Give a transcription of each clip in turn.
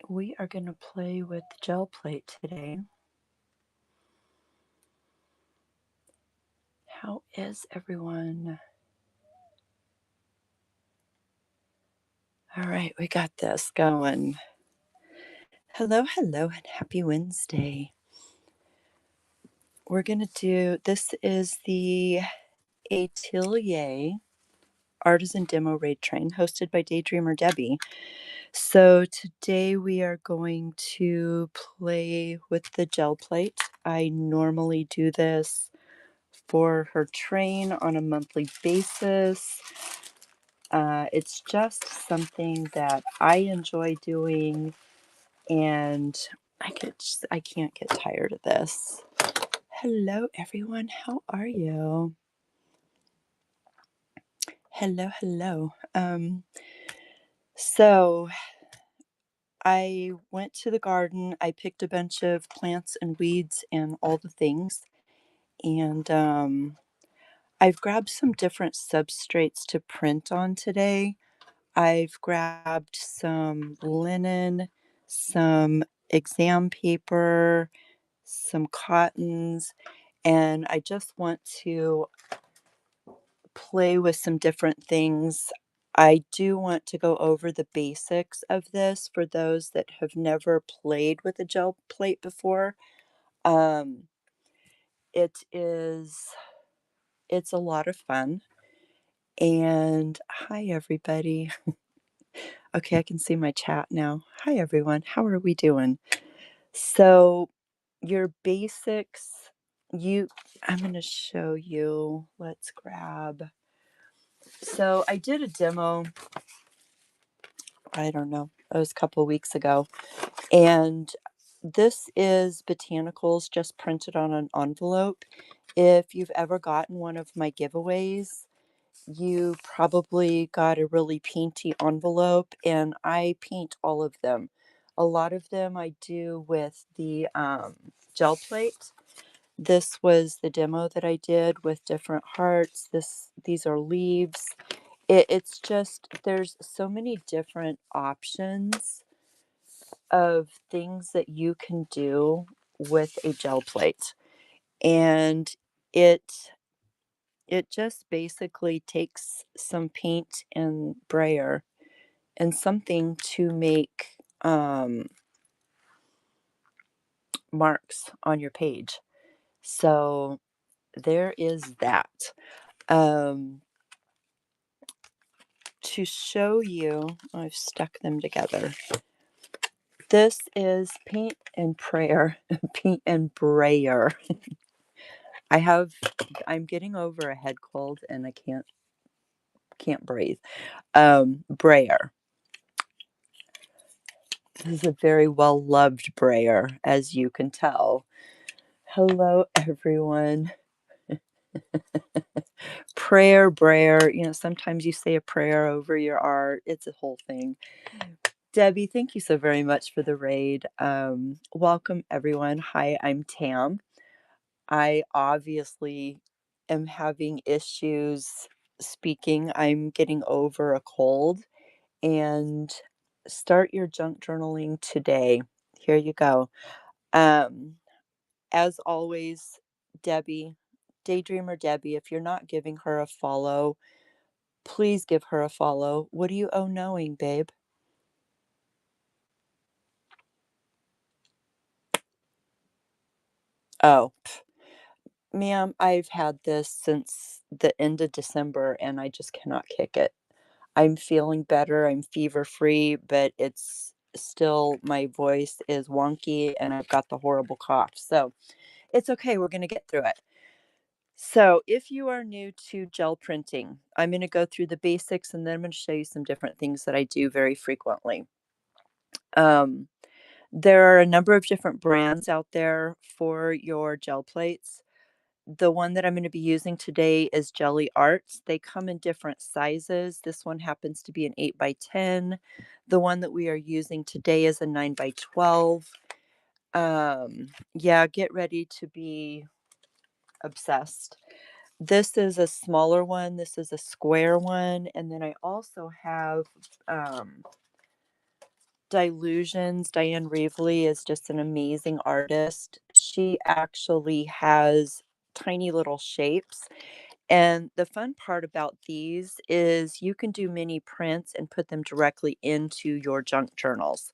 We are going to play with gel plate today. How is everyone? All right, we got this going. Hello, hello, and happy Wednesday. We're going to this is the Atelier Artisan Demo Raid Train hosted by Daydreamer Debbie. So today we are going to play with the gel plate. I normally do this for her train on a monthly basis. It's just something that I enjoy doing, and I can't get tired of this. Hello, everyone. How are you? Hello, hello. So I went to the garden. I picked a bunch of plants and weeds and all the things, and I've grabbed some different substrates to print on today. I've grabbed some linen, some exam paper, some cottons, and I just want to play with some different things. I do want to go over the basics of this for those that have never played with a gel plate before. Um, it's a lot of fun. And hi, everybody. Okay, I can see my chat now. Hi, everyone. How are we doing? So, your basics, I'm going to show you. Let's grab. So, I did a demo, I don't know, it was a couple of weeks ago. And this is botanicals just printed on an envelope. If you've ever gotten one of my giveaways, you probably got a really painty envelope, and I paint all of them. A lot of them I do with the gel plate. This was the demo that I did with different hearts. These are leaves. It's just, there's so many different options of things that you can do with a gel plate. And it just basically takes some paint and brayer and something to make marks on your page. So there is that. To show you, I've stuck them together. This is paint and prayer, paint and brayer. I'm getting over a head cold and I can't breathe. Brayer. This is a very well-loved brayer, as you can tell. Hello, everyone. Prayer, brayer. Sometimes you say a prayer over your art. It's a whole thing. Debbie, thank you so very much for the raid. Welcome, everyone. Hi, I'm Tam. I obviously am having issues speaking. I'm getting over a cold. And start your junk journaling today. Here you go. As always, Debbie, Daydreamer Debbie, if you're not giving her a follow, please give her a follow. What do you owe knowing, babe? Oh, ma'am, I've had this since the end of December and I just cannot kick it. I'm feeling better. I'm fever free, but it's still, my voice is wonky and I've got the horrible cough. So it's okay. We're going to get through it. So if you are new to gel printing, I'm going to go through the basics and then I'm going to show you some different things that I do very frequently. There are a number of different brands out there for your gel plates. The one that I'm going to be using today is Jelly Arts. They come in different sizes. This one happens to be an 8x10. The one that we are using today is a 9x12. Yeah, get ready to be obsessed. This is a smaller one. This is a square one. And then I also have Dilutions, Diane Reevely is just an amazing artist. She actually has tiny little shapes. And the fun part about these is you can do mini prints and put them directly into your junk journals.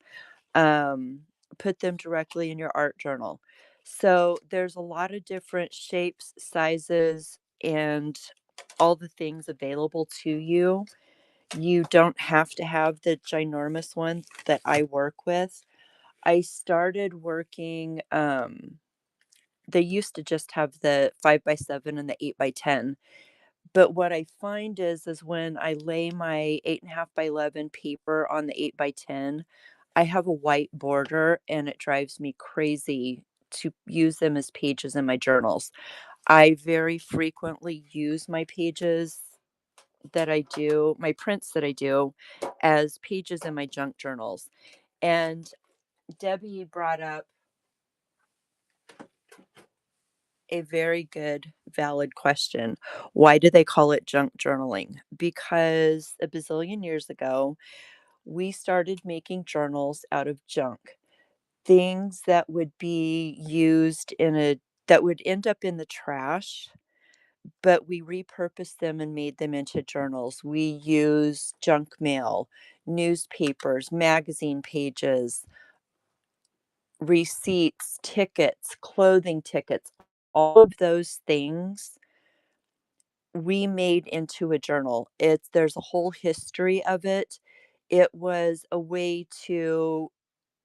Um, Put them directly in your art journal. So there's a lot of different shapes, sizes, and all the things available to you. You don't have to have the ginormous ones that I work with. I started working, they used to just have the 5x7 and the 8x10. But what I find is when I lay my 8.5x11 paper on the 8x10, I have a white border and it drives me crazy to use them as pages in my journals. I very frequently use my pages that I do, my prints that I do, as pages in my junk journals. And Debbie brought up a very good, valid question. Why do they call it junk journaling? Because a bazillion years ago, we started making journals out of junk, things that would be used that would end up in the trash, but we repurposed them and made them into journals. We use junk mail, newspapers, magazine pages, receipts, tickets, clothing tickets, all of those things we made into a journal. There's a whole history of it. It was a way to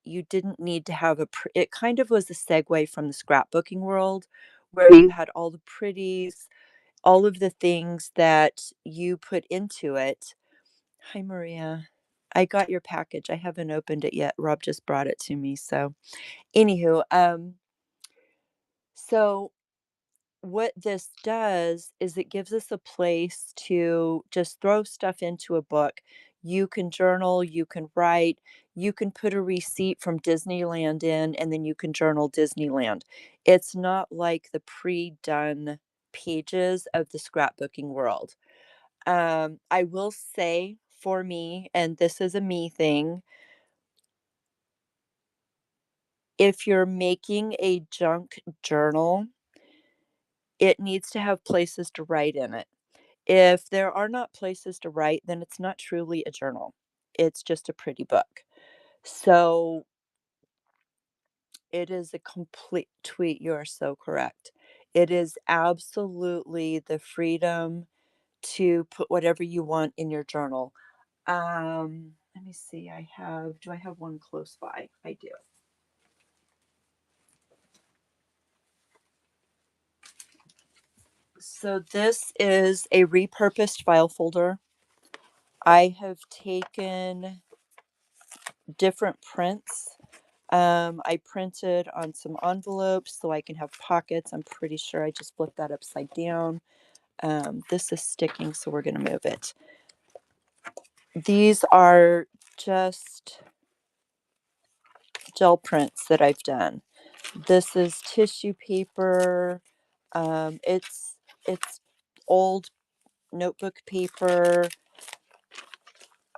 you didn't need to have it kind of was a segue from the scrapbooking world where you had all the pretties, all of the things that you put into it. Hi, Maria. I got your package. I haven't opened it yet. Rob just brought it to me. So, anywho, so what this does is it gives us a place to just throw stuff into a book. You can journal, you can write, you can put a receipt from Disneyland in, and then you can journal Disneyland. It's not like the pre-done pages of the scrapbooking world. I will say for me, and this is a me thing, if you're making a junk journal, it needs to have places to write in it. If there are not places to write, then it's not truly a journal. It's just a pretty book. So it is a complete tweet. You are so correct. It is absolutely the freedom to put whatever you want in your journal. Let me see. Do I have one close by? I do. So this is a repurposed file folder. I have taken different prints. I printed on some envelopes so I can have pockets. I'm pretty sure I just flipped that upside down. This is sticking, so we're going to move it. These are just gel prints that I've done. This is tissue paper. It's old notebook paper.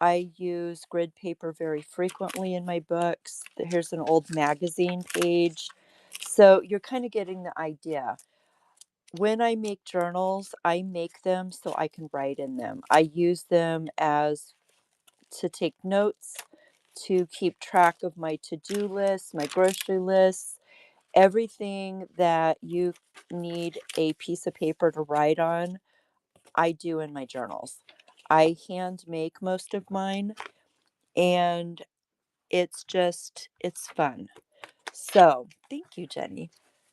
I use grid paper very frequently in my books. Here's an old magazine page. So you're kind of getting the idea. When I make journals, I make them so I can write in them. I use them as to take notes, to keep track of my to-do list, my grocery lists, everything that you need a piece of paper to write on, I do in my journals. I hand make most of mine, and it's fun. So thank you, Jenny.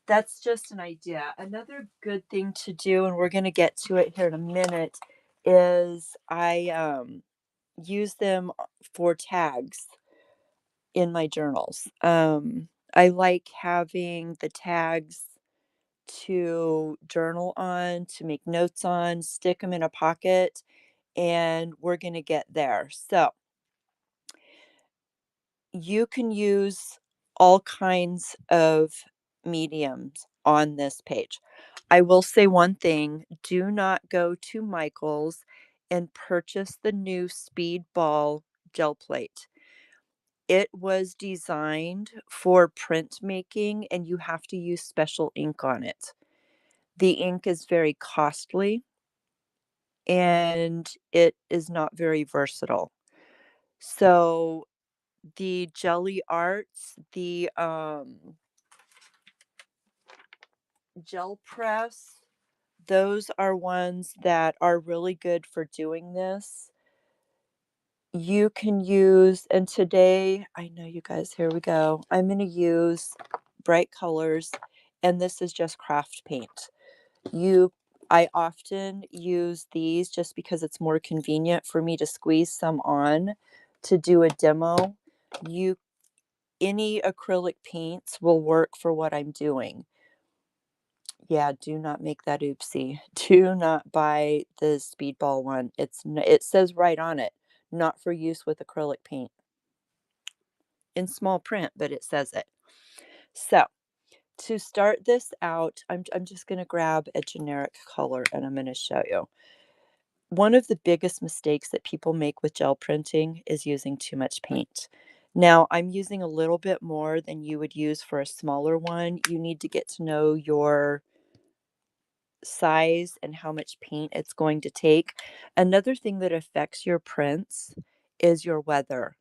That's just an idea. Another good thing to do, and we're going to get to it here in a minute, is I use them for tags in my journals. I like having the tags to journal on, to make notes on, stick them in a pocket, and we're going to get there. So you can use all kinds of mediums on this page. I will say one thing, do not go to Michael's and purchase the new Speedball gel plate. It was designed for printmaking, and you have to use special ink on it. The ink is very costly, and it is not very versatile. So, the Jelly Arts, the, gel press, those are ones that are really good for doing this. You can use, and today, I know you guys, here we go. I'm gonna use bright colors, and this is just craft paint. You I often use these just because it's more convenient for me to squeeze some on to do a demo. You Any acrylic paints will work for what I'm doing. Yeah, do not make that oopsie. Do not buy the Speedball one. It says right on it, not for use with acrylic paint in small print, but it says it. So, to start this out, I'm just going to grab a generic color and I'm going to show you. One of the biggest mistakes that people make with gel printing is using too much paint. Now, I'm using a little bit more than you would use for a smaller one. You need to get to know your size and how much paint it's going to take. Another thing that affects your prints is your weather.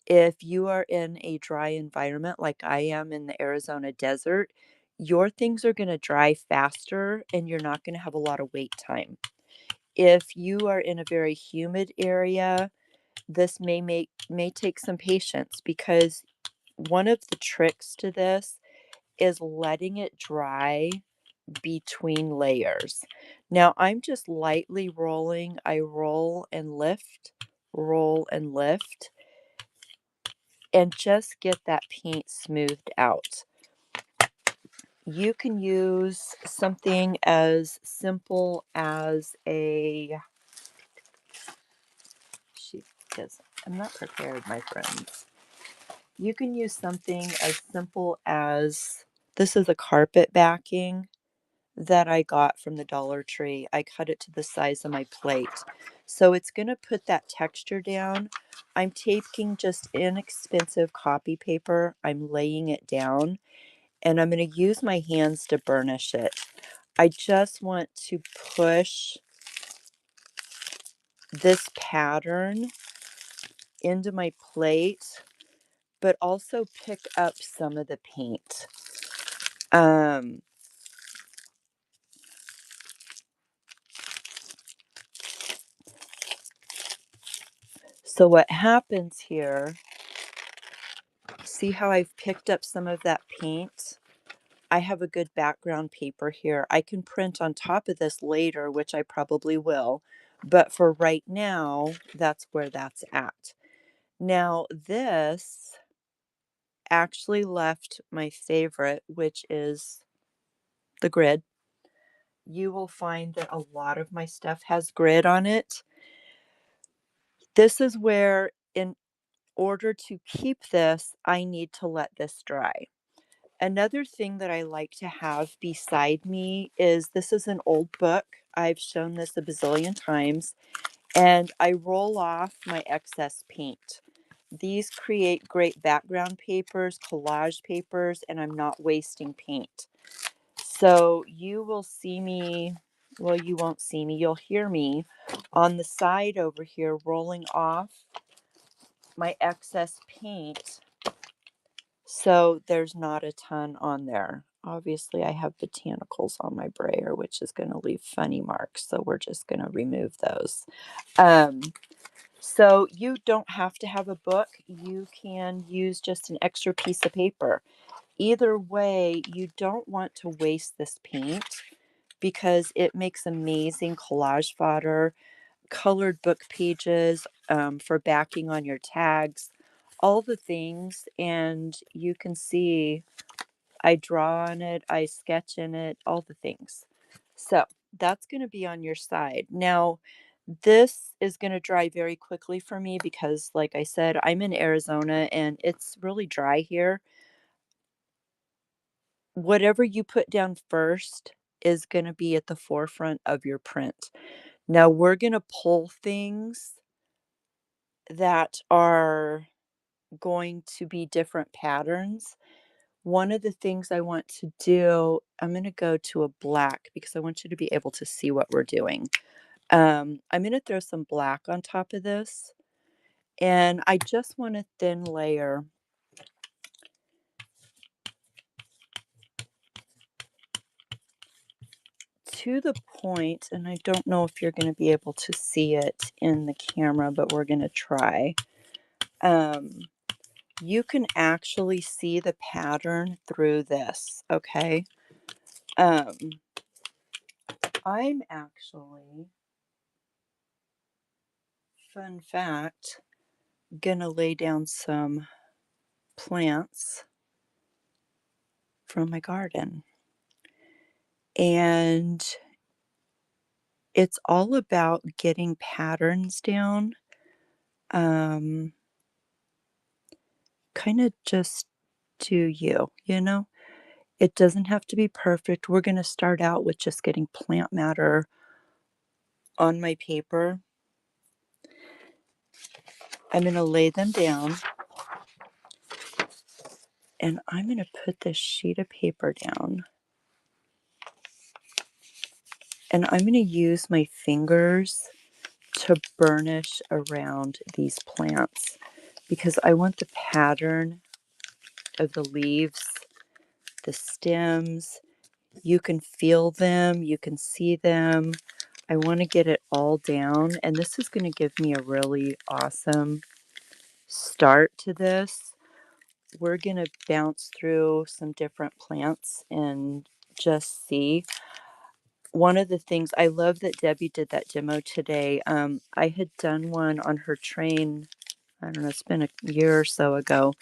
If you are in a dry environment like I am in the Arizona desert, your things are going to dry faster and you're not going to have a lot of wait time. If you are in a very humid area, this may take some patience, because one of the tricks to this is letting it dry between layers. Now I'm just lightly rolling. I roll and lift, and just get that paint smoothed out. You can use something as simple as a sheet, because I'm not prepared, my friends. You can use something as simple as, this is a carpet backing that I got from the Dollar Tree. I cut it to the size of my plate. So it's going to put that texture down. I'm taking just inexpensive copy paper. I'm laying it down, and I'm going to use my hands to burnish it. I just want to push this pattern into my plate, but also pick up some of the paint. Um, so what happens here, see how I've picked up some of that paint? I have a good background paper here. I can print on top of this later, which I probably will, but for right now, that's where that's at. Now, this actually left my favorite, which is the grid. You will find that a lot of my stuff has grid on it. This is where, in order to keep this, I need to let this dry. Another thing that I like to have beside me is, this is an old book. I've shown this a bazillion times, and I roll off my excess paint. These create great background papers, collage papers, and I'm not wasting paint. So you will see me, well, you won't see me, you'll hear me on the side over here rolling off my excess paint, so there's not a ton on there. Obviously, I have botanicals on my brayer, which is going to leave funny marks, so we're just going to remove those. Um, so you don't have to have a book. You can use just an extra piece of paper. Either way, you don't want to waste this paint because it makes amazing collage fodder, colored book pages, for backing on your tags, all the things. And you can see I draw on it, I sketch in it, all the things. So that's going to be on your side. Now, this is going to dry very quickly for me because, like I said, I'm in Arizona and it's really dry here. Whatever you put down first is going to be at the forefront of your print. Now, we're going to pull things that are going to be different patterns. One of the things I want to do, I'm going to go to a black because I want you to be able to see what we're doing. I'm going to throw some black on top of this, and I just want a thin layer to the point, and I don't know if you're going to be able to see it in the camera, but we're going to try. You can actually see the pattern through this, okay? I'm actually, fun fact, gonna lay down some plants from my garden. And it's all about getting patterns down. Kind of just do you, you know? It doesn't have to be perfect. We're gonna start out with just getting plant matter on my paper. I'm gonna lay them down. And I'm going to put this sheet of paper down. And I'm going to use my fingers to burnish around these plants because I want the pattern of the leaves, the stems. You can feel them, you can see them. I want to get it all down, and this is going to give me a really awesome start to this. We're going to bounce through some different plants and just see. One of the things I love that Debbie did that demo today. I had done one on her train, I don't know, it's been a year or so ago,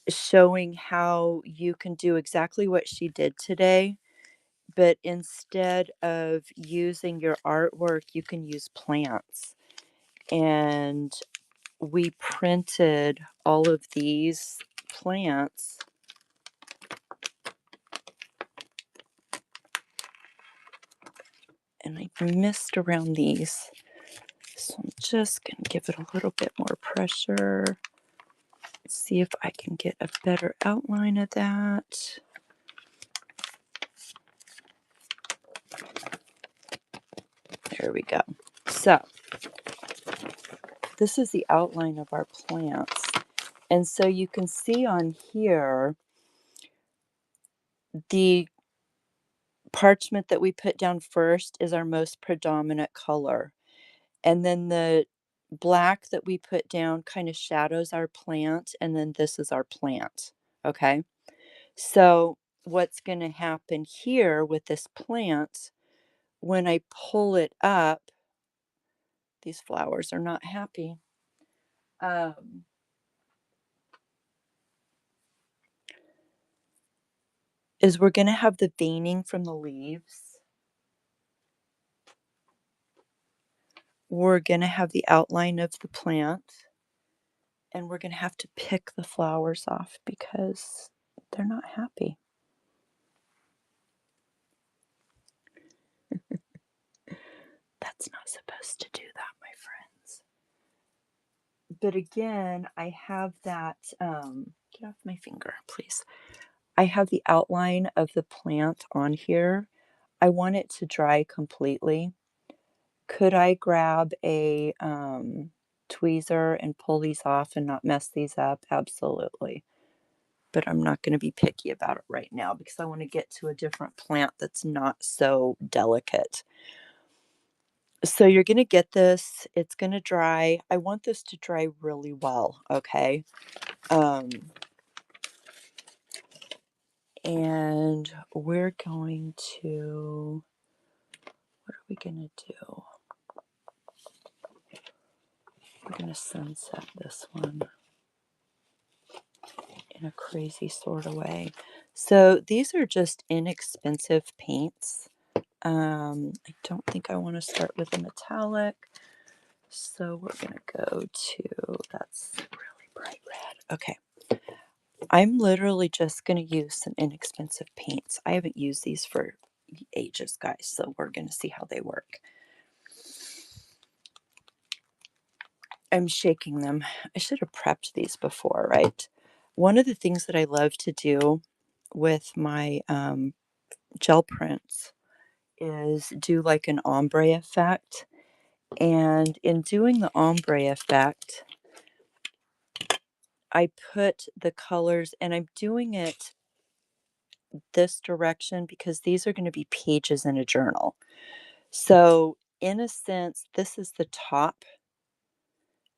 showing how you can do exactly what she did today, but instead of using your artwork, you can use plants. And we printed all of these plants. And I missed around these. So I'm just going to give it a little bit more pressure. See if I can get a better outline of that. There we go. So this is the outline of our plants. And so you can see on here, the parchment that we put down first is our most predominant color. And then the black that we put down kind of shadows our plant. And then this is our plant. Okay. So what's going to happen here with this plant, when I pull it up, these flowers are not happy. Is we're going to have the veining from the leaves. We're going to have the outline of the plant. And we're going to have to pick the flowers off because they're not happy. That's not supposed to do that, my friends. But again, I have that, get off my finger, please. I have the outline of the plant on here. I want it to dry completely. Could I grab a tweezer and pull these off and not mess these up? Absolutely. But I'm not going to be picky about it right now because I want to get to a different plant that's not so delicate. So you're going to get this. It's going to dry. I want this to dry really well, okay? And we're going to, what are we going to do? We're going to sunset this one in a crazy sort of way. So these are just inexpensive paints. I don't think I want to start with a metallic. So we're going to go to, that's really bright red. Okay. I'm literally just going to use some inexpensive paints. I haven't used these for ages, guys. So we're going to see how they work. I'm shaking them. I should have prepped these before, right? One of the things that I love to do with my gel prints is do like an ombre effect. And in doing the ombre effect, I put the colors, and I'm doing it this direction because these are going to be pages in a journal. So in a sense, this is the top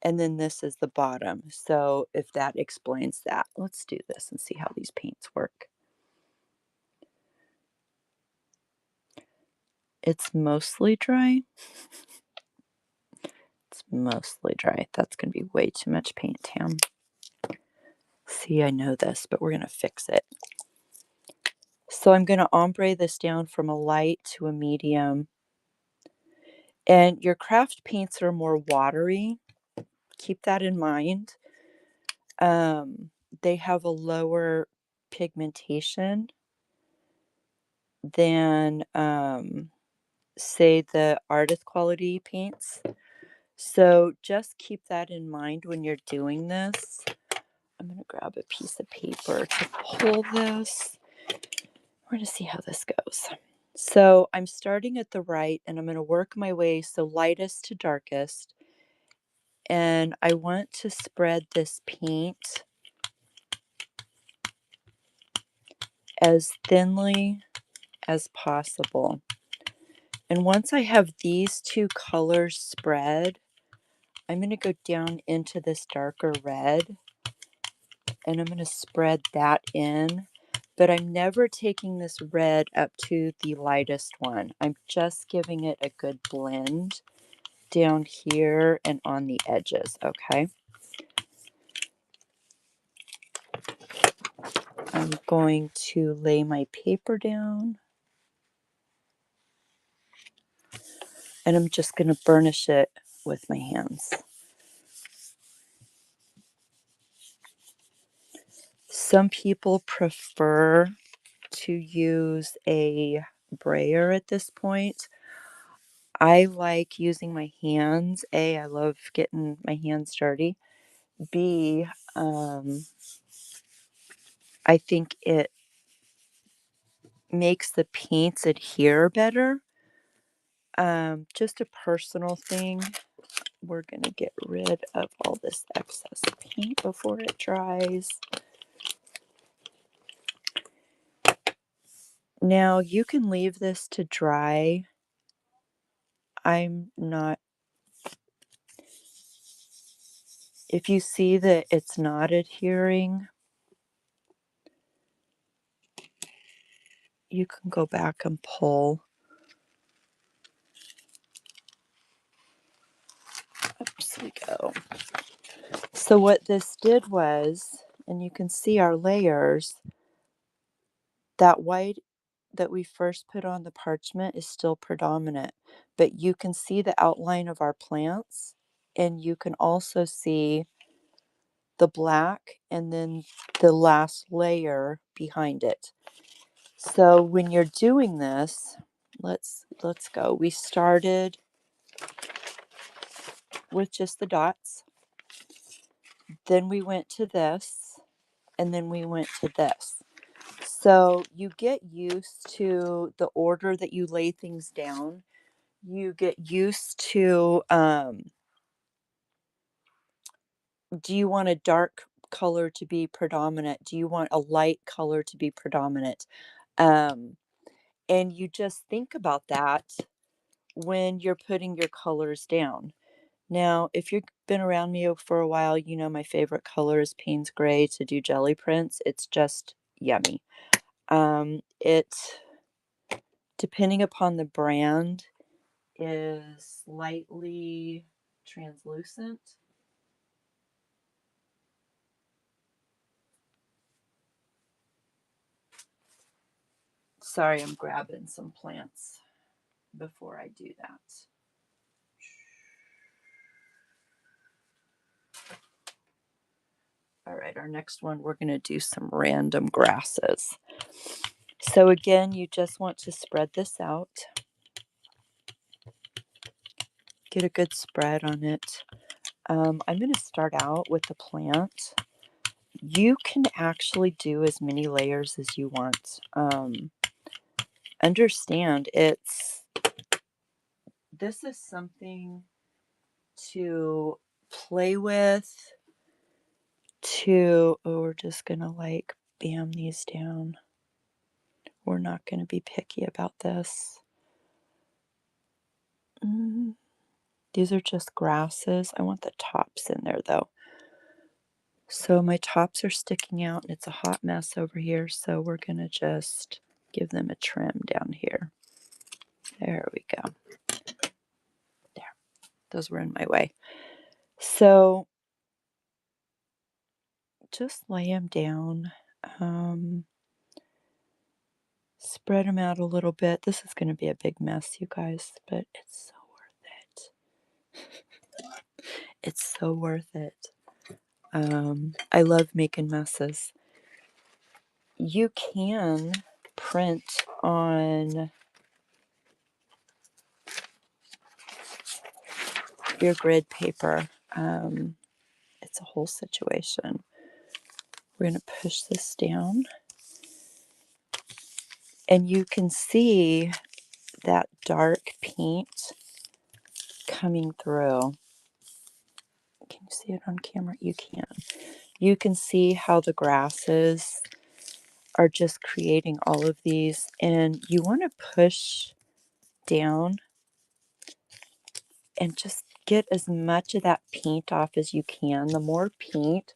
and then this is the bottom. So if that explains that, let's do this and see how these paints work. It's mostly dry. It's mostly dry. That's going to be way too much paint, Tam. See, I know this, but we're going to fix it. So I'm going to ombre this down from a light to a medium. And your craft paints are more watery. Keep that in mind. They have a lower pigmentation than, say, the artist quality paints. So just keep that in mind when you're doing this. I'm going to grab a piece of paper to pull this. We're going to see how this goes. So I'm starting at the right, and I'm going to work my way so lightest to darkest. And I want to spread this paint as thinly as possible. And once I have these two colors spread, I'm going to go down into this darker red, and I'm going to spread that in. But I'm never taking this red up to the lightest one. I'm just giving it a good blend down here and on the edges, okay? I'm going to lay my paper down, and I'm just going to burnish it with my hands. Some people prefer to use a brayer at this point. I like using my hands. A, I love getting my hands dirty. B, I think it makes the paints adhere better. Just a personal thing. We're going to get rid of all this excess paint before it dries. Now you can leave this to dry. I'm not, if you see that it's not adhering, you can go back and pull. Oops, we go. So what this did was, and you can see our layers, that white that we first put on the parchment is still predominant, but you can see the outline of our plants, and you can also see the black and then the last layer behind it. So when you're doing this, let's go. We started with just the dots. Then we went to this, and then we went to this. So you get used to the order that you lay things down. You get used to, do you want a dark color to be predominant? Do you want a light color to be predominant? And you just think about that when you're putting your colors down. Now, if you've been around me for a while, you know my favorite color is Payne's Gray to do jelly prints. It's just yummy. It, depending upon the brand, is slightly translucent. Sorry, I'm grabbing some plants before I do that. All right, our next one, we're going to do some random grasses. So again, you just want to spread this out. Get a good spread on it. I'm going to start out with the plant. You can actually do as many layers as you want. Understand this is something to play with, we're just going to like bam these down. We're not going to be picky about this. These are just grasses. I want the tops in there though. So my tops are sticking out and it's a hot mess over here. So we're going to just give them a trim down here. There we go. There. Those were in my way. So just lay them down. Spread them out a little bit. This is going to be a big mess, you guys, but it's so worth it. It's so worth it. I love making messes. You can print on your grid paper. It's a whole situation. We're going to push this down. And you can see that dark paint coming through. Can you see it on camera? You can. You can see how the grasses are just creating all of these. And you want to push down and just get as much of that paint off as you can. The more paint,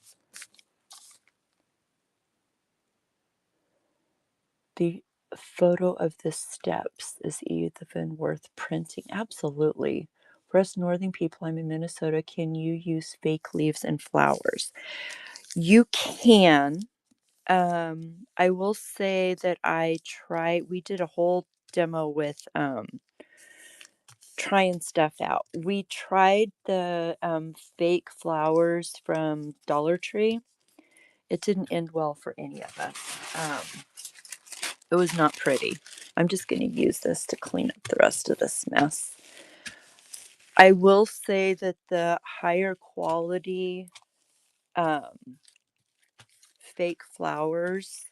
the photo of the steps is even worth printing. Absolutely. For us northern people, I'm in Minnesota, can you use fake leaves and flowers? You can. I will say that we did a whole demo with trying stuff out. We tried the fake flowers from Dollar Tree. It didn't end well for any of us. It was not pretty. I'm just going to use this to clean up the rest of this mess. I will say that the higher quality fake flowers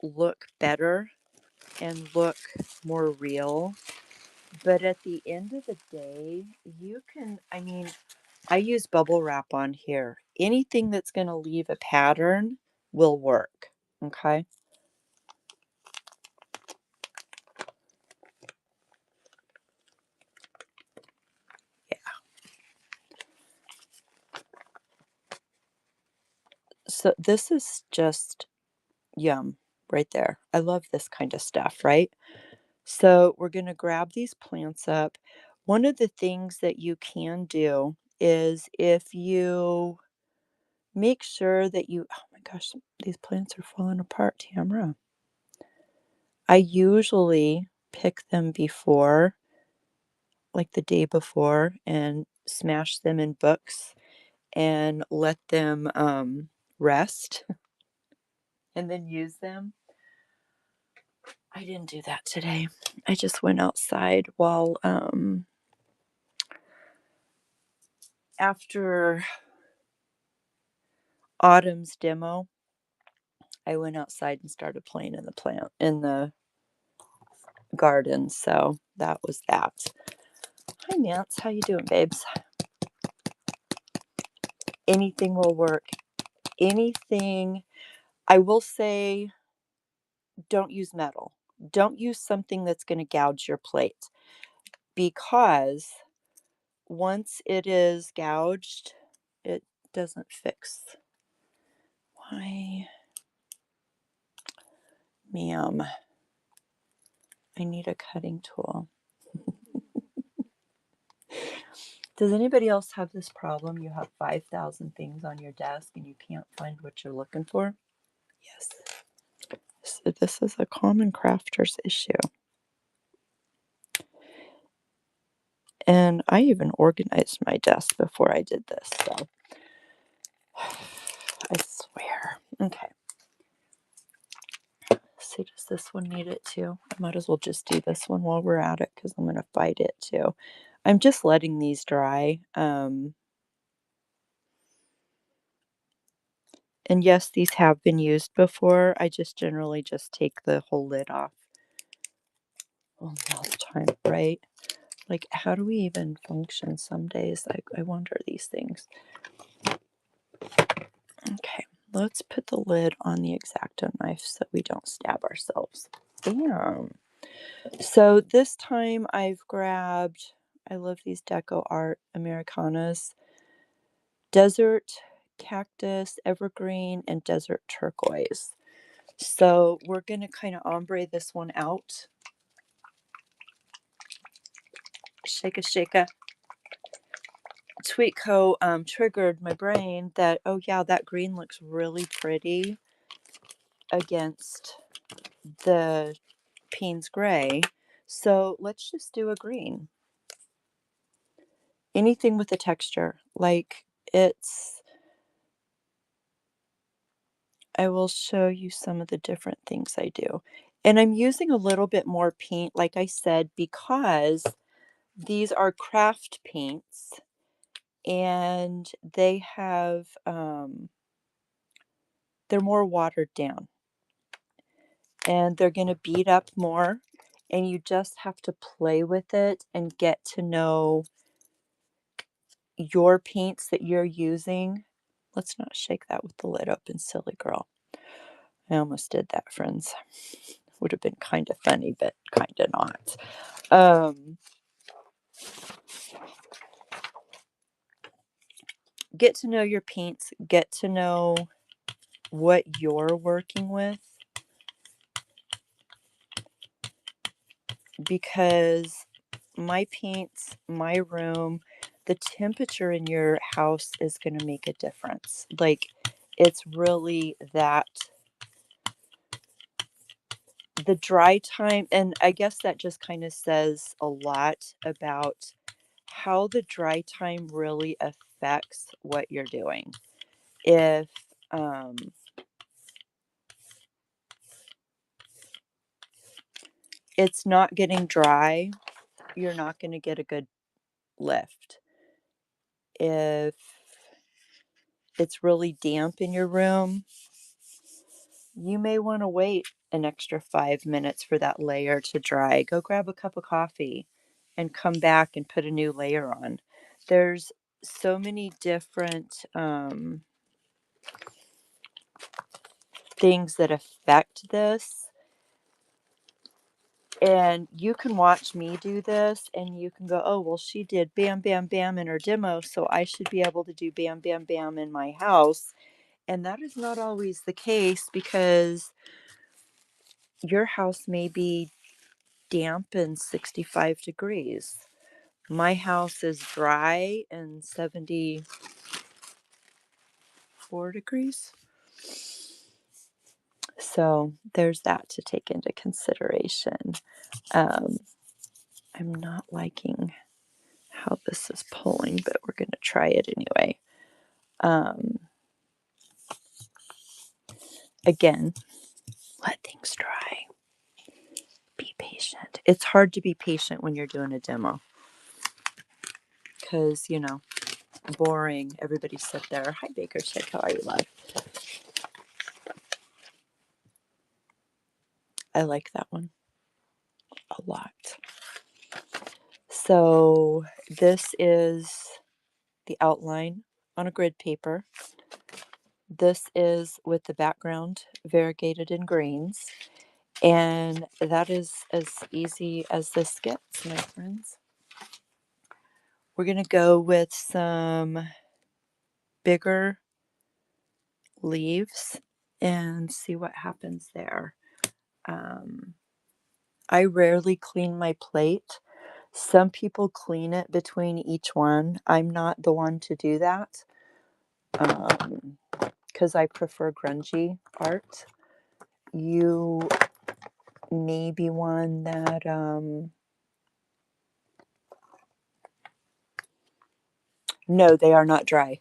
look better and look more real. But at the end of the day, I use bubble wrap on here. Anything that's going to leave a pattern will work. Okay. Yeah. So this is just yum right there. I love this kind of stuff, right? So we're going to grab these plants up. One of the things that you can do is if you make sure that oh my gosh, these plants are falling apart, Tamara. I usually pick them before, like the day before, and smash them in books and let them rest and then use them. I didn't do that today. I just went outside while after Autumn's demo, I went outside and started playing in the garden. So that was that. Hi Nance, how you doing, babes? Anything will work. Anything. I will say, don't use metal. Don't use something that's going to gouge your plate, because once it is gouged, it doesn't fix. Why? Ma'am, I need a cutting tool. Does anybody else have this problem? You have 5,000 things on your desk and you can't find what you're looking for? Yes. So this is a common crafter's issue. And I even organized my desk before I did this, so I swear. Okay. See, does this one need it too? I might as well just do this one while we're at it because I'm going to fight it too. I'm just letting these dry. And yes, these have been used before. I just generally just take the whole lid off all the time, right? Like, how do we even function some days? I wonder these things. Okay, let's put the lid on the X-Acto knife so we don't stab ourselves. Bam. So this time I've grabbed, I love these Deco Art Americanas, Desert Cactus, Evergreen, and Desert Turquoise. So we're going to kind of ombre this one out. Shake a shake a. Tweet Co triggered my brain that, oh yeah, that green looks really pretty against the Payne's Gray. So let's just do a green. Anything with a texture. Like I will show you some of the different things I do. And I'm using a little bit more paint, like I said, because these are craft paints and they have, they're more watered down and they're going to beat up more. And you just have to play with it and get to know your paints that you're using. Let's not shake that with the lid open, silly girl. I almost did that, friends. Would have been kind of funny, but kind of not. Get to know your paints. Get to know what you're working with. Because my paints, my room, the temperature in your house is going to make a difference. Like, it's really that the dry time, and I guess that just kind of says a lot about how the dry time really affects what you're doing. If it's not getting dry, you're not going to get a good lift. If it's really damp in your room, you may want to wait an extra 5 minutes for that layer to dry. Go grab a cup of coffee and come back and put a new layer on. There's so many different things that affect this. And you can watch me do this and you can go, oh, well, she did bam, bam, bam in her demo, so I should be able to do bam, bam, bam in my house. And that is not always the case because your house may be damp and 65 degrees. My house is dry and 74 degrees. So there's that to take into consideration. I'm not liking how this is pulling, but we're going to try it anyway. Again, let things dry. Be patient. It's hard to be patient when you're doing a demo because, boring. Everybody sit there. Hi, Baker Chick. How are you, love? I like that one a lot. So this is the outline on a grid paper. This is with the background variegated in greens. And that is as easy as this gets, my friends. We're going to go with some bigger leaves and see what happens there. I rarely clean my plate. Some people clean it between each one. I'm not the one to do that because I prefer grungy art. You may be one that no, they are not dry.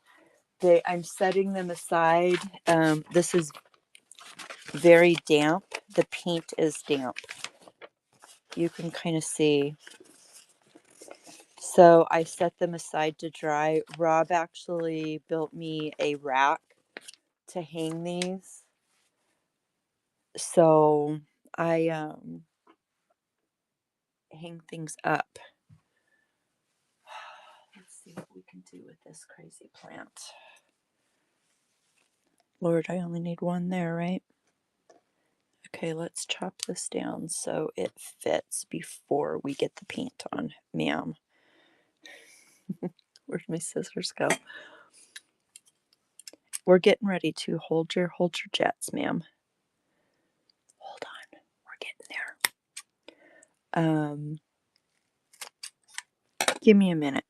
I'm setting them aside. This is very damp. The paint is damp. You can kind of see. So I set them aside to dry. Rob actually built me a rack to hang these. So I hang things up. Let's see what we can do with this crazy plant. Lord, I only need one there, right? Okay, let's chop this down so it fits before we get the paint on. Ma'am. Where'd my scissors go? We're getting ready to hold your jets, ma'am. Hold on. We're getting there. Give me a minute.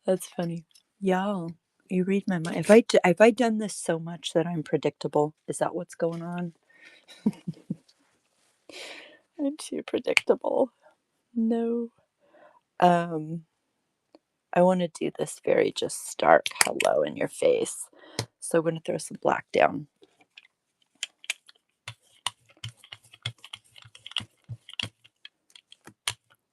That's funny. Y'all, you read my mind. Have I done this so much that I'm predictable? Is that what's going on? I'm too predictable. No. I want to do this very just stark hello in your face. So I'm going to throw some black down.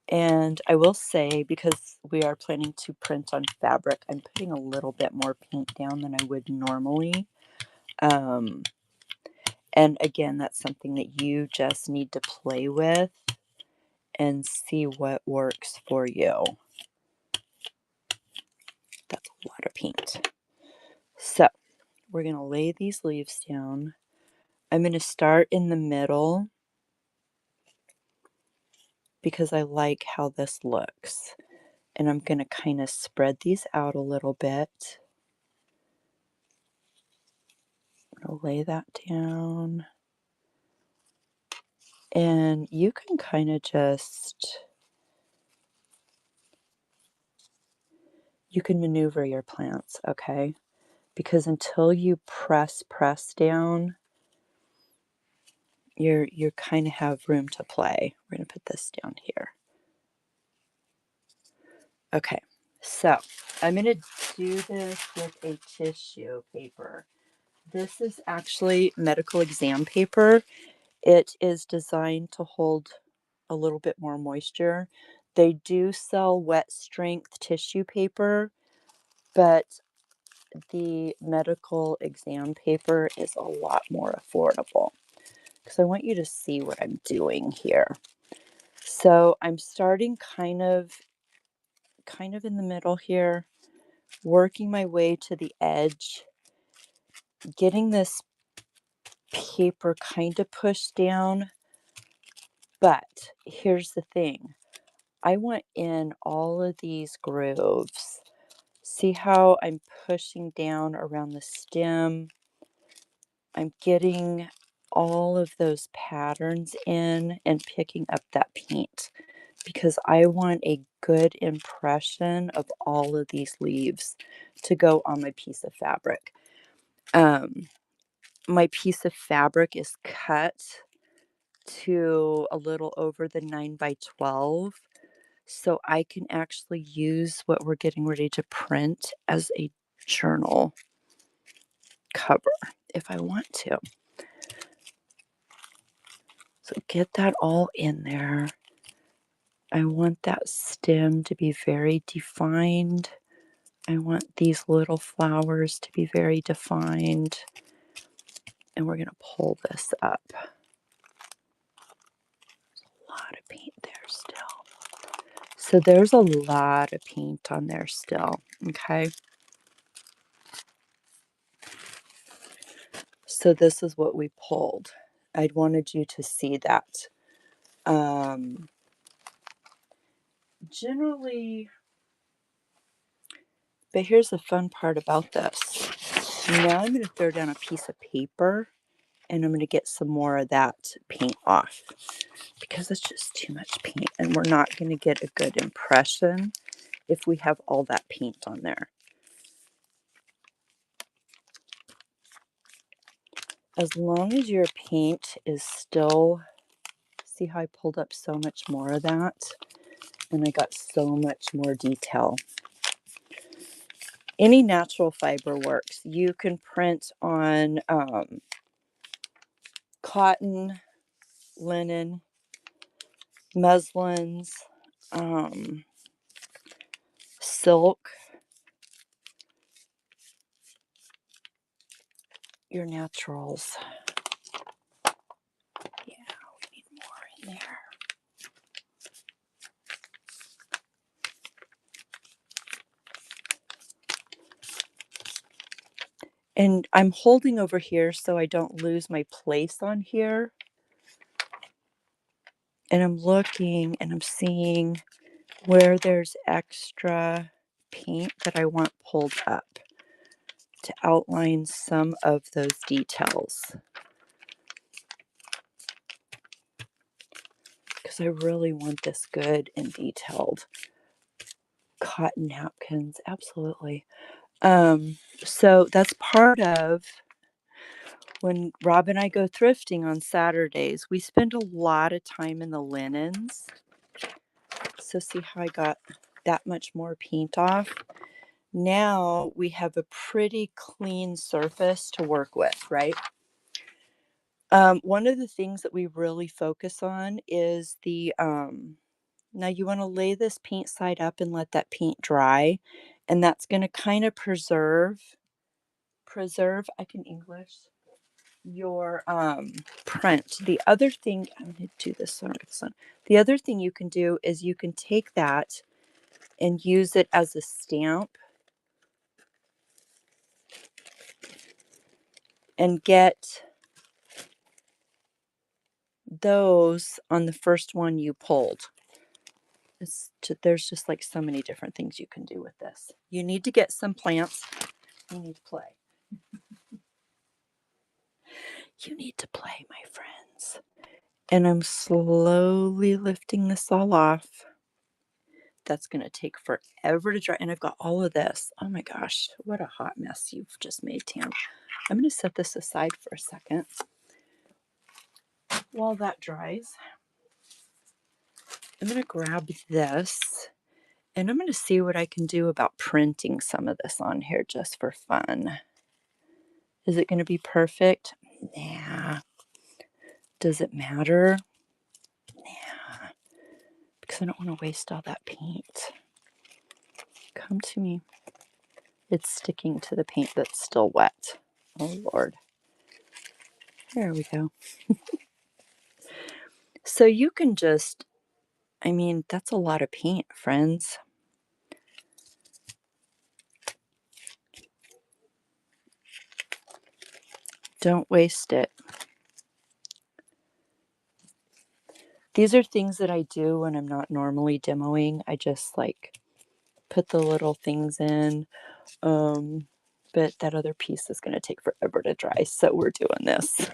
And I will say, because we are planning to print on fabric, I'm putting a little bit more paint down than I would normally. And again, that's something that you just need to play with and see what works for you. That's a lot of paint. So we're going to lay these leaves down. I'm going to start in the middle because I like how this looks. And I'm going to kind of spread these out a little bit. I'll lay that down. And you can kind of just, you can maneuver your plants, okay? Because until you press down, you kind of have room to play. We're going to put this down here. Okay, so I'm going to do this with a tissue paper. This is actually medical exam paper. It is designed to hold a little bit more moisture. They do sell wet strength tissue paper, but the medical exam paper is a lot more affordable. Because I want you to see what I'm doing here. So I'm starting kind of in the middle here, working my way to the edge, getting this paper kind of pushed down. But here's the thing. I want in all of these grooves. See how I'm pushing down around the stem? I'm getting all of those patterns in and picking up that paint because I want a good impression of all of these leaves to go on my piece of fabric. My piece of fabric is cut to a little over the 9x12. So I can actually use what we're getting ready to print as a journal cover if I want to. So get that all in there. I want that stem to be very defined. I want these little flowers to be very defined. And we're going to pull this up. There's a lot of paint there still. So there's a lot of paint on there still. Okay. So this is what we pulled. I'd wanted you to see that. Generally, but here's the fun part about this. Now I'm going to throw down a piece of paper and I'm going to get some more of that paint off because it's just too much paint and we're not going to get a good impression if we have all that paint on there. As long as your paint is still, see how I pulled up so much more of that and I got so much more detail. Any natural fiber works. You can print on cotton, linen, muslins, silk, your naturals. Yeah, we need more in there. And I'm holding over here so I don't lose my place on here. And I'm looking and I'm seeing where there's extra paint that I want pulled up to outline some of those details. Because I really want this good and detailed. Cotton napkins, absolutely. So that's part of when Rob and I go thrifting on Saturdays. We spend a lot of time in the linens. So see how I got that much more paint off? Now we have a pretty clean surface to work with, right? One of the things that we really focus on is the, now you want to lay this paint side up and let that paint dry. And that's going to kind of preserve, I can English, your print. The other thing, I'm going to do this one. The other thing you can do is you can take that and use it as a stamp and get those on the first one you pulled. There's just like so many different things you can do with this. You need to get some plants. You need to play. You need to play, my friends. And I'm slowly lifting this all off. That's going to take forever to dry. And I've got all of this. Oh my gosh, what a hot mess you've just made, Tam. I'm going to set this aside for a second while that dries. I'm going to grab this and I'm going to see what I can do about printing some of this on here just for fun. Is it going to be perfect? Nah. Does it matter? Nah. Because I don't want to waste all that paint. Come to me. It's sticking to the paint that's still wet. Oh, Lord. There we go. So you can just, I mean, that's a lot of paint, friends. Don't waste it. These are things that I do when I'm not normally demoing. I just like put the little things in. But that other piece is going to take forever to dry. So we're doing this.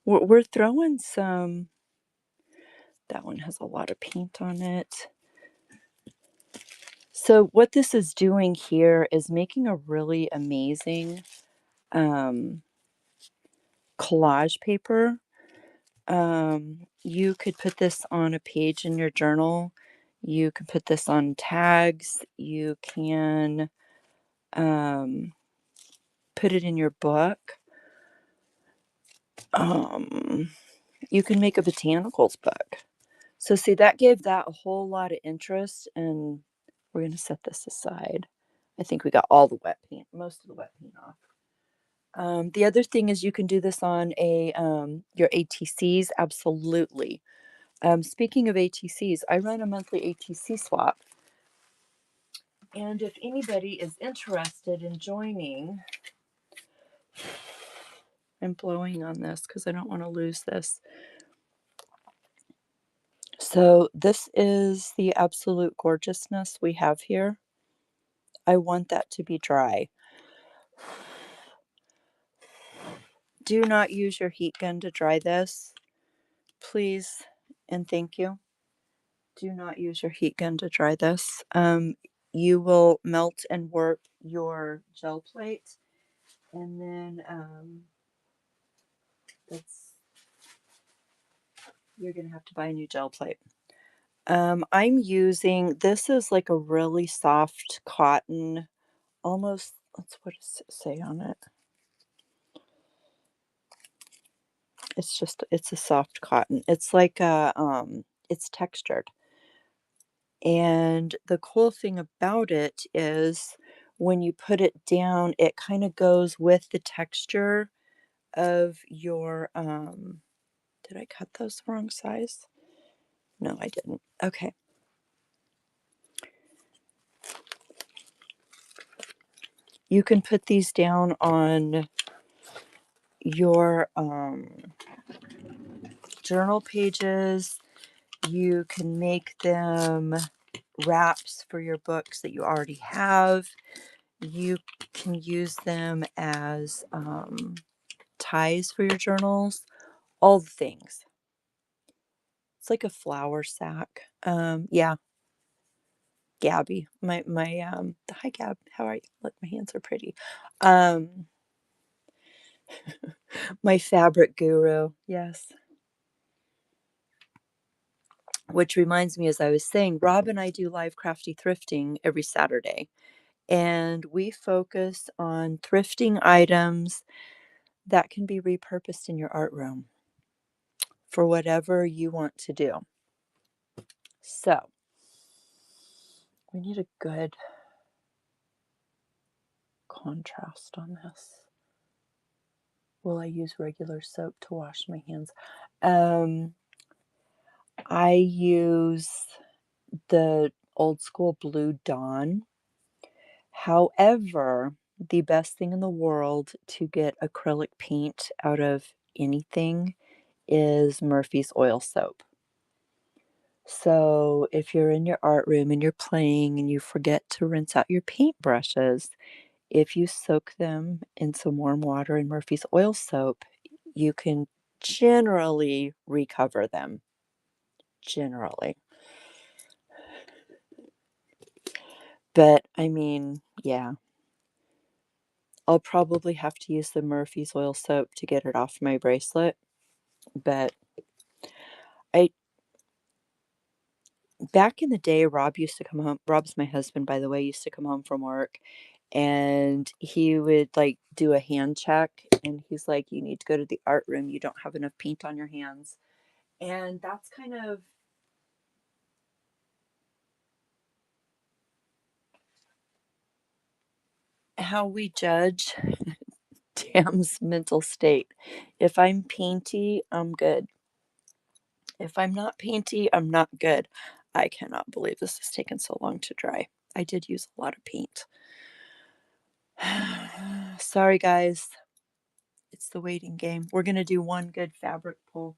We're throwing some, that one has a lot of paint on it. So what this is doing here is making a really amazing collage paper. You could put this on a page in your journal. You can put this on tags. You can put it in your book. You can make a botanicals book. So see, that gave that a whole lot of interest, and we're going to set this aside. I think we got all the wet paint, most of the wet paint off. The other thing is you can do this on a your ATCs, absolutely. Speaking of ATCs, I run a monthly ATC swap. And if anybody is interested in joining, I'm blowing on this because I don't want to lose this. So this is the absolute gorgeousness we have here. I want that to be dry. Do not use your heat gun to dry this. Please and thank you. Do not use your heat gun to dry this. You will melt and warp your gel plate. And then you're going to have to buy a new gel plate. I'm using, this is like a really soft cotton, almost, what does it say on it? It's a soft cotton. It's like it's textured. And the cool thing about it is when you put it down, it kind of goes with the texture of your, did I cut those the wrong size? No, I didn't. Okay. You can put these down on your journal pages. You can make them wraps for your books that you already have. You can use them as ties for your journals, all the things. It's like a flour sack. Yeah, Gabby, hi Gab, how are you? Look, my hands are pretty. Um, my fabric guru, yes. Which reminds me, as I was saying, Rob and I do live crafty thrifting every Saturday, and we focus on thrifting items that can be repurposed in your art room for whatever you want to do. So, we need a good contrast on this. Will I use regular soap to wash my hands? I use the old school Blue Dawn. However, the best thing in the world to get acrylic paint out of anything is Murphy's oil soap. So if you're in your art room and you're playing and you forget to rinse out your paint brushes, if you soak them in some warm water and Murphy's oil soap, you can generally recover them. Generally. But I mean, yeah. I'll probably have to use the Murphy's oil soap to get it off my bracelet. But I back in the day, Rob used to come home. Rob's my husband, by the way, used to come home from work and he would like do a hand check and he's like, you need to go to the art room. You don't have enough paint on your hands. And that's kind of how we judge Tam's mental state. If I'm painty, I'm good. If I'm not painty, I'm not good. I cannot believe this has taken so long to dry. I did use a lot of paint. Sorry, guys. It's the waiting game. We're going to do one good fabric pull.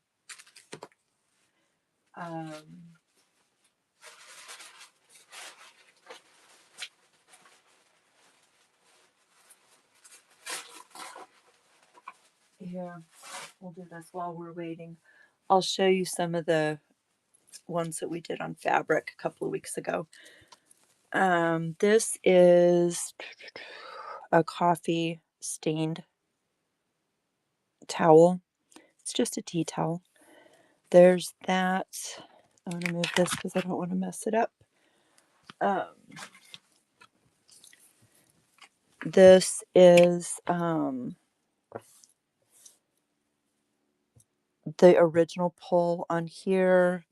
Here, we'll do this while we're waiting. I'll show you some of the ones that we did on fabric a couple of weeks ago. This is a coffee stained towel. It's just a tea towel. There's that. I'm going to move this because I don't want to mess it up. This is the original pull on here.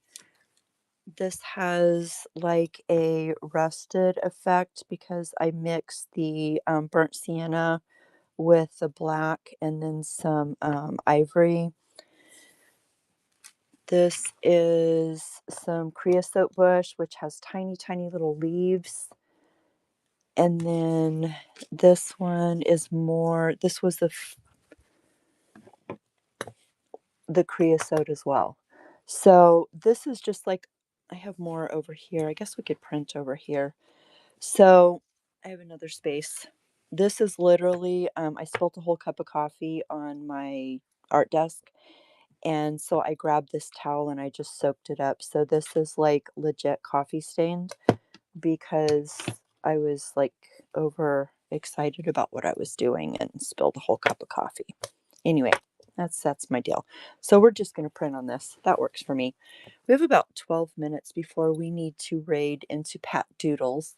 This has like a rusted effect because I mixed the burnt sienna with the black and then some ivory. This is some creosote bush, which has tiny, tiny little leaves. And then this one is more, this was the creosote as well. So this is just like, I have more over here. I guess we could print over here. So I have another space. This is literally, I spilled a whole cup of coffee on my art desk. And so I grabbed this towel and I just soaked it up. So this is like legit coffee stained because I was like over excited about what I was doing and spilled a whole cup of coffee. Anyway, that's my deal. So we're just going to print on this. That works for me. We have about 12 minutes before we need to raid into Pat Doodles.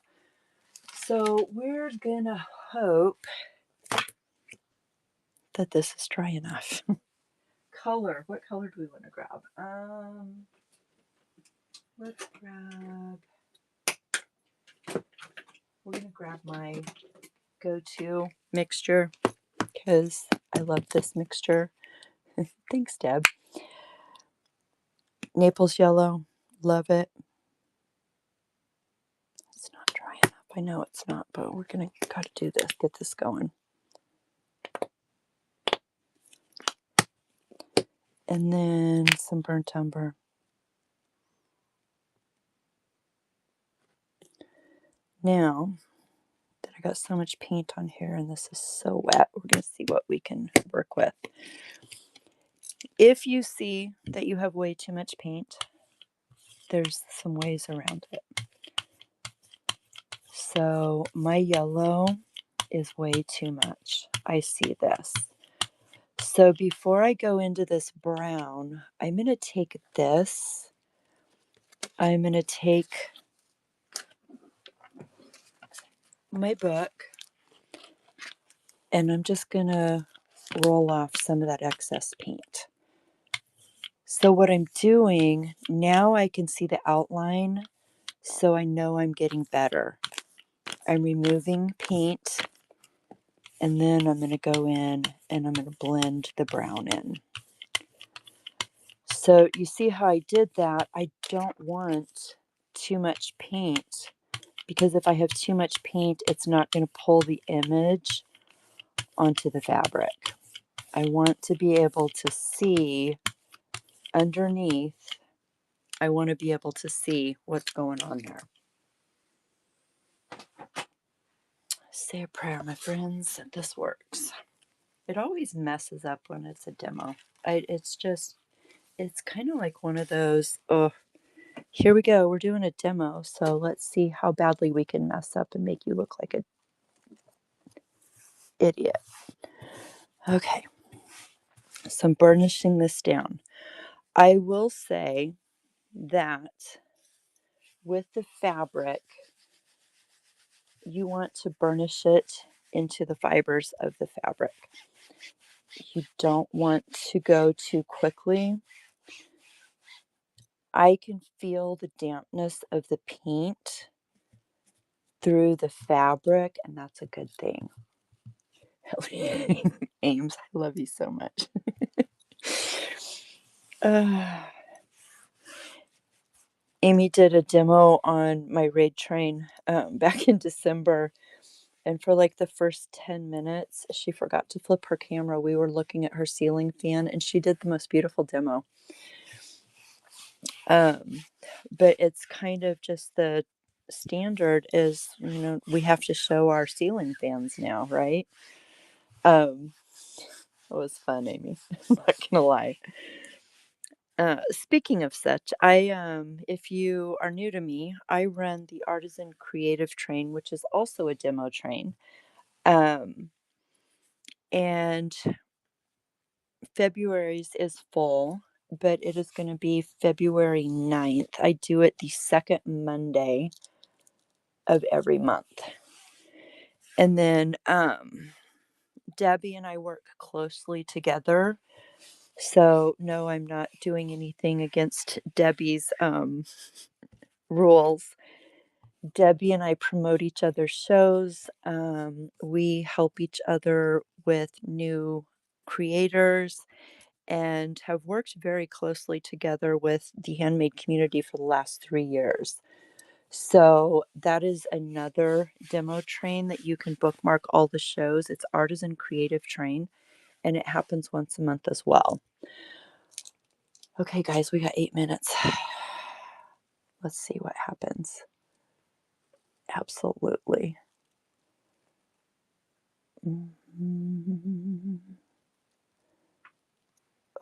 So we're going to hope that this is dry enough. Color. What color do we want to grab? Let's grab we're going to grab my go-to mixture because I love this mixture. Thanks, Deb. Naples yellow, love it. It's not dry enough. I know it's not, but we're going to got to do this, get this going. And then some burnt umber. Now that I got so much paint on here and this is so wet, we're going to see what we can work with. If you see that you have way too much paint, there's some ways around it. So my yellow is way too much. I see this. So before I go into this brown, I'm going to take this. I'm going to take my book and I'm just going to roll off some of that excess paint. So what I'm doing, now I can see the outline, so I know I'm getting better. I'm removing paint, and then I'm going to go in and I'm going to blend the brown in. So you see how I did that? I don't want too much paint, because if I have too much paint, it's not going to pull the image onto the fabric. I want to be able to see underneath. I want to be able to see what's going on there. Say a prayer, my friends, that this works. It always messes up when it's a demo. It's kind of like one of those, oh, here we go, we're doing a demo, so let's see how badly we can mess up and make you look like an idiot. Okay, so I'm burnishing this down. I will say that with the fabric, you want to burnish it into the fibers of the fabric. You don't want to go too quickly. I can feel the dampness of the paint through the fabric, and that's a good thing. Ames, I love you so much. Amy did a demo on my raid train back in December, and for like the first 10 minutes, she forgot to flip her camera. We were looking at her ceiling fan, and she did the most beautiful demo. But it's kind of just the standard is, we have to show our ceiling fans now, right? It was fun, Amy. I'm not gonna lie. Speaking of such, if you are new to me, I run the Artisan Creative Train, which is also a demo train. And February's is full, but it is going to be February 9th. I do it the second Monday of every month. And then Debbie and I work closely together. So, no, I'm not doing anything against Debbie's rules. Debbie and I promote each other's shows. We help each other with new creators and have worked very closely together with the handmade community for the last 3 years. So that is another demo train that you can bookmark all the shows. It's Artisan Creative Train, and it happens once a month as well. Okay, guys, we got 8 minutes. Let's see what happens. Absolutely.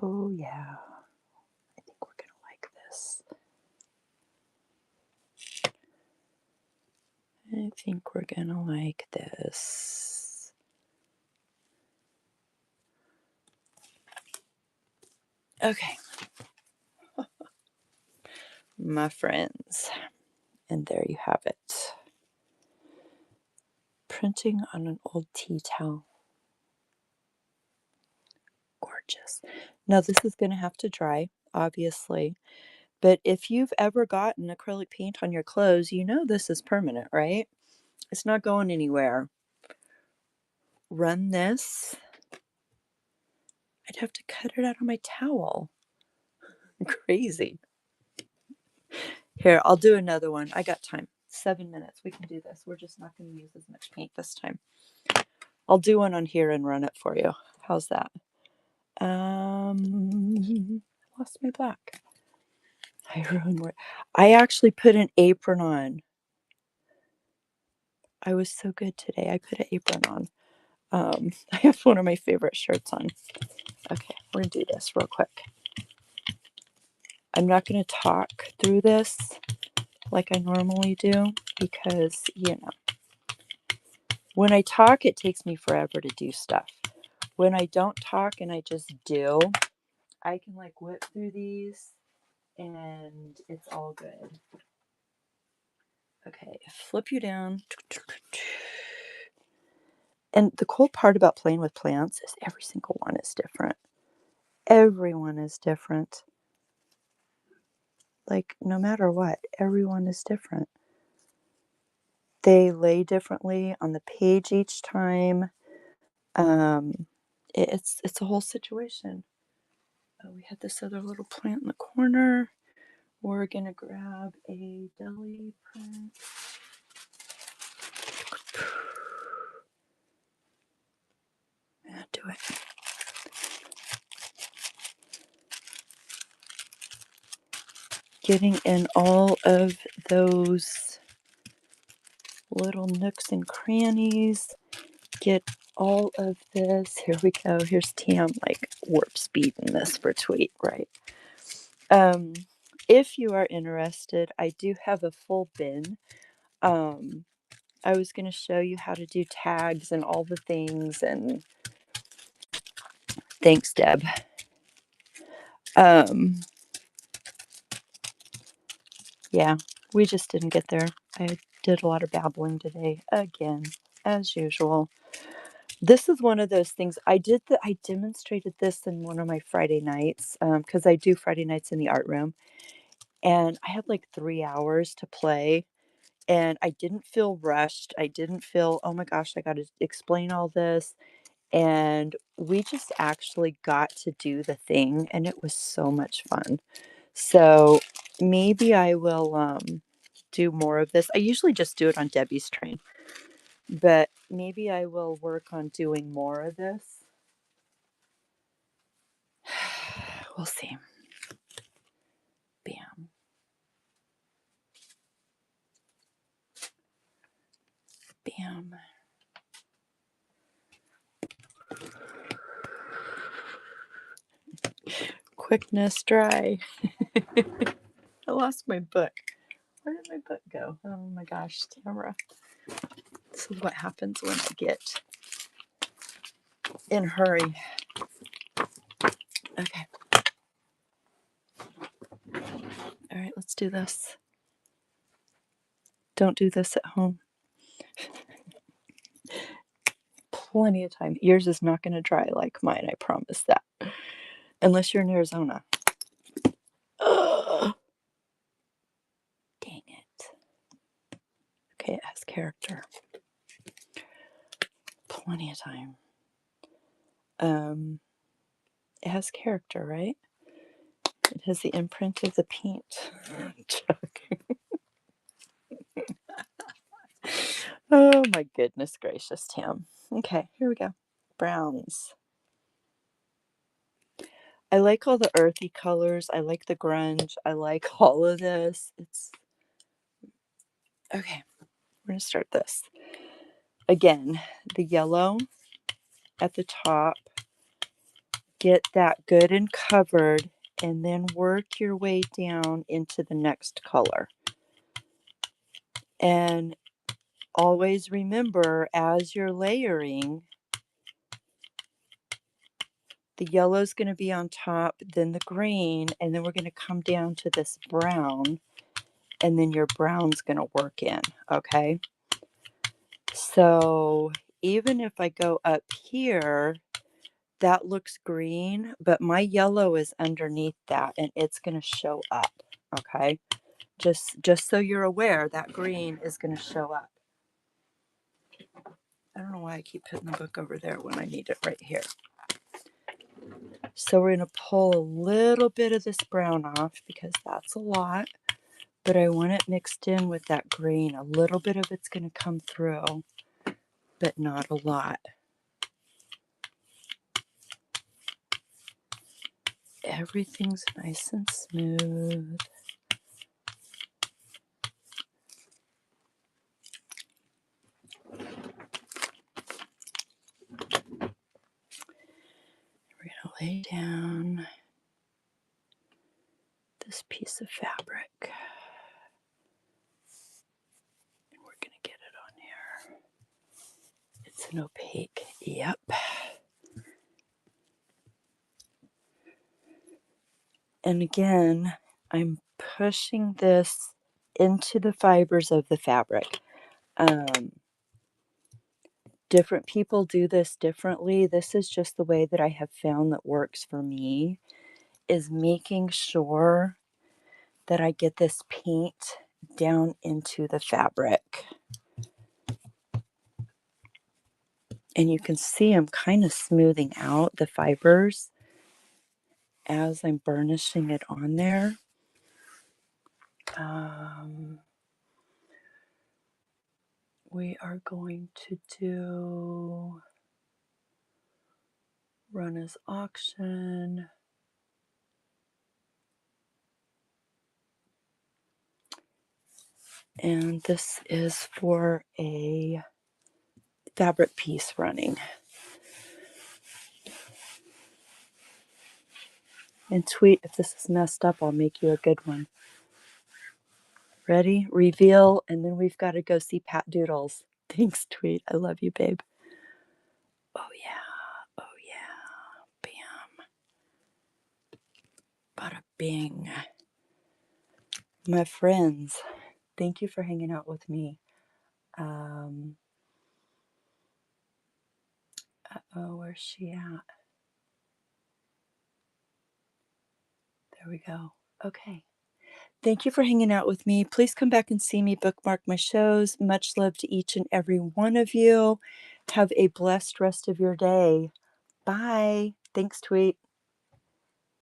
Oh, yeah. I think we're going to like this. I think we're going to like this. Okay. My friends. And there you have it. Printing on an old tea towel. Gorgeous. Now this is going to have to dry, obviously. But if you've ever gotten acrylic paint on your clothes, you know this is permanent, right? It's not going anywhere. Run this. I'd have to cut it out of my towel. Crazy. Here, I'll do another one. I got time. 7 minutes. We can do this. We're just not going to use as much paint this time. I'll do one on here and run it for you. How's that? Lost my black. I actually put an apron on. I was so good today. I put an apron on. I have one of my favorite shirts on. Okay, we're going to do this real quick. I'm not going to talk through this like I normally do because, when I talk, it takes me forever to do stuff. When I don't talk and I just do, I can like whip through these and it's all good. Okay, flip you down. And the cool part about playing with plants is every single one is different. Everyone is different. Like, no matter what, everyone is different. They lay differently on the page each time. It's a whole situation. Oh, we had this other little plant in the corner. We're gonna grab a deli print. Do it. Getting in all of those little nooks and crannies. Get all of this. Here we go. Here's Tam like warp speed in this for tweet, right? If you are interested, I do have a full bin. I was going to show you how to do tags and all the things, and thanks, Deb. Yeah, we just didn't get there. I did a lot of babbling today, again, as usual. This is one of those things I demonstrated this in one of my Friday nights, because I do Friday nights in the art room, and I had like 3 hours to play, and I didn't feel rushed. I didn't feel, oh my gosh, I got to explain all this. And we just actually got to do the thing, and it was so much fun. So maybe I will do more of this. I usually just do it on Debbie's train, but maybe I will work on doing more of this. We'll see. Bam. Bam. Quickness dry. I lost my book. Where did my book go? Oh my gosh, Tamara. This is what happens when I get in a hurry. Okay. All right, let's do this. Don't do this at home. Plenty of time. Yours is not going to dry like mine, I promise that. Unless you're in Arizona. Ugh. Dang it. Okay, it has character. Plenty of time. It has character, right? It has the imprint of the paint. Oh my goodness gracious, Tam. Okay, here we go. Browns. I like all the earthy colors. I like the grunge. I like all of this. It's okay. We're going to start this. Again, the yellow at the top. Get that good and covered, and then work your way down into the next color. And always remember, as you're layering, the yellow is going to be on top, then the green, and then we're going to come down to this brown, and then your brown's going to work in, okay? So even if I go up here, that looks green, but my yellow is underneath that, and it's going to show up, okay? Just so you're aware, that green is going to show up. I don't know why I keep putting the book over there when I need it right here. So we're going to pull a little bit of this brown off because that's a lot, but I want it mixed in with that green. A little bit of it's going to come through, but not a lot. Everything's nice and smooth. We're going to lay down this piece of fabric. And we're going to get it on here. It's an opaque. Yep. And again, I'm pushing this into the fibers of the fabric. Different people do this differently. This is just the way that I have found that works for me, is making sure that I get this paint down into the fabric. And you can see I'm kind of smoothing out the fibers as I'm burnishing it on there. We are going to do Runner's Auction. And this is for a fabric piece running. And tweet if this is messed up, I'll make you a good one. Ready? Reveal, and then we've got to go see Pat Doodles. Thanks, Tweet. I love you, babe. Oh, yeah. Oh, yeah. Bam. Bada bing. My friends, thank you for hanging out with me. Where's she at? There we go. Okay. Thank you for hanging out with me. Please come back and see me, bookmark my shows. Much love to each and every one of you. Have a blessed rest of your day. Bye. Thanks, Tweet.